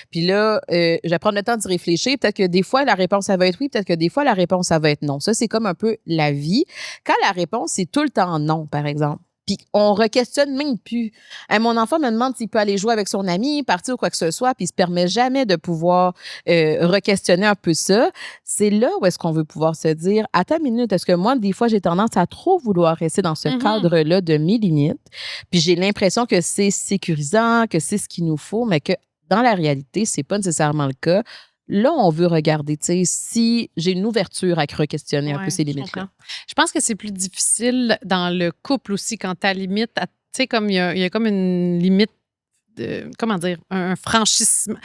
puis là, je vais prendre le temps d'y réfléchir. Peut-être que des fois, la réponse, ça va être oui. Peut-être que des fois, la réponse, ça va être non. Ça, c'est comme un peu la vie. Quand la réponse, c'est tout le temps non, par exemple, puis on re-questionne même plus. Mon enfant me demande s'il peut aller jouer avec son ami, partir ou quoi que ce soit, puis il se permet jamais de pouvoir re-questionner un peu ça. C'est là où est-ce qu'on veut pouvoir se dire, attends une minute, est-ce que moi, des fois, j'ai tendance à trop vouloir rester dans ce cadre-là de mes limites, puis j'ai l'impression que c'est sécurisant, que c'est ce qu'il nous faut, mais que dans la réalité, c'est pas nécessairement le cas. Là, on veut regarder, tu sais, si j'ai une ouverture à re-questionner un peu ces limites-là. Je pense que c'est plus difficile dans le couple aussi quand ta limite, tu sais, comme il y a comme une limite de, comment dire, un franchissement.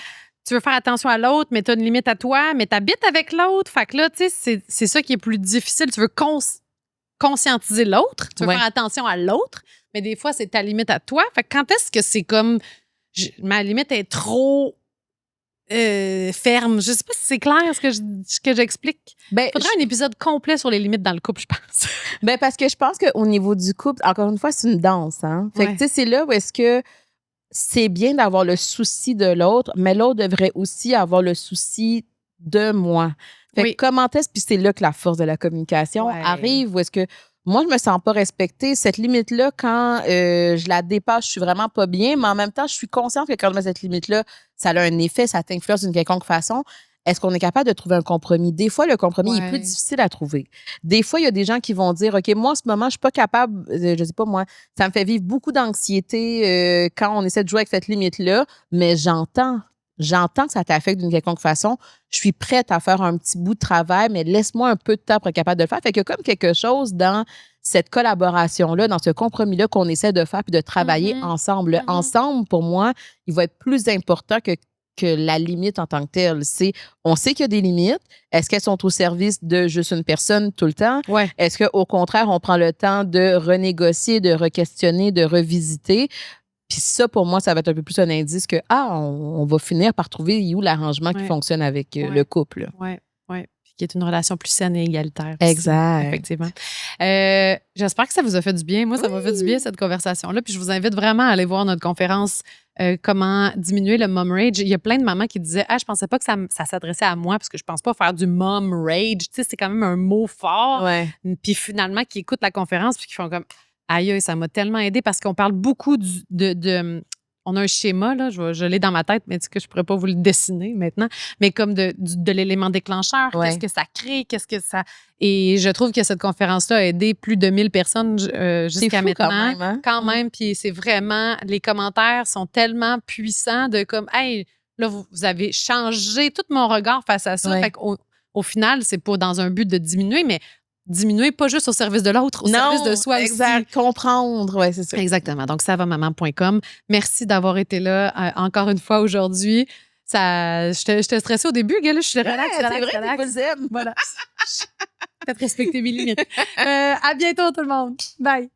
Tu veux faire attention à l'autre, mais tu as une limite à toi, mais tu habites avec l'autre. Fait que là, tu sais, c'est ça qui est plus difficile. Tu veux conscientiser l'autre, tu veux faire attention à l'autre, mais des fois, c'est ta limite à toi. Fait que quand est-ce que c'est comme, ma limite est trop ferme. Je sais pas si c'est clair ce que j'explique. Il faudrait un épisode complet sur les limites dans le couple, je pense. Parce que je pense qu'au niveau du couple, encore une fois, c'est une danse. Hein? Fait que, tu sais, c'est là où est-ce que c'est bien d'avoir le souci de l'autre, mais l'autre devrait aussi avoir le souci de moi. Fait que comment est-ce, puis c'est là que la force de la communication arrive, où est-ce que moi, je me sens pas respectée. Cette limite-là, quand je la dépasse, je suis vraiment pas bien, mais en même temps, je suis consciente que quand je mets cette limite-là, ça a un effet, ça t'influence d'une quelconque façon. Est-ce qu'on est capable de trouver un compromis? Des fois, le compromis est plus difficile à trouver. Des fois, il y a des gens qui vont dire, OK, moi, en ce moment, je suis pas capable, je sais pas moi, ça me fait vivre beaucoup d'anxiété quand on essaie de jouer avec cette limite-là, mais j'entends que ça t'affecte d'une quelconque façon. Je suis prête à faire un petit bout de travail, mais laisse-moi un peu de temps pour être capable de le faire. Fait que comme quelque chose dans cette collaboration-là, dans ce compromis-là qu'on essaie de faire puis de travailler ensemble. Ensemble, pour moi, il va être plus important que la limite en tant que telle. On sait qu'il y a des limites. Est-ce qu'elles sont au service de juste une personne tout le temps? Est-ce qu'au contraire, on prend le temps de renégocier, de re-questionner, de revisiter? Puis ça, pour moi, ça va être un peu plus un indice que, on va finir par trouver où l'arrangement qui fonctionne avec le couple. Oui. Puis qui est une relation plus saine et égalitaire. Exact. Aussi, effectivement. J'espère que ça vous a fait du bien. Moi, ça m'a fait du bien, cette conversation-là. Puis je vous invite vraiment à aller voir notre conférence comment diminuer le mom rage. Il y a plein de mamans qui disaient je pensais pas que ça s'adressait à moi parce que je pense pas faire du mom rage. Tu sais, c'est quand même un mot fort. Puis finalement, qui écoutent la conférence puis qui font comme aïe, ça m'a tellement aidé parce qu'on parle beaucoup on a un schéma, là, je l'ai dans ma tête, mais est-ce que je pourrais pas vous le dessiner maintenant? Mais comme de l'élément déclencheur, qu'est-ce que ça crée, qu'est-ce que ça... Et je trouve que cette conférence-là a aidé plus de 1000 personnes jusqu'à maintenant. Quand même, puis c'est vraiment... Les commentaires sont tellement puissants de comme, hey, là, vous avez changé tout mon regard face à ça. Fait qu'au final, c'est pas dans un but de diminuer, mais diminuer pas juste au service de l'autre, au service de soi aussi. Comprendre, c'est ça. Exactement. Donc, savamaman.com. Merci d'avoir été là encore une fois aujourd'hui. J'étais stressée au début, gars, là, je suis relax. C'est vrai, t'es pas le zen. Voilà. Peut-être respecter mes limites. À bientôt, tout le monde. Bye.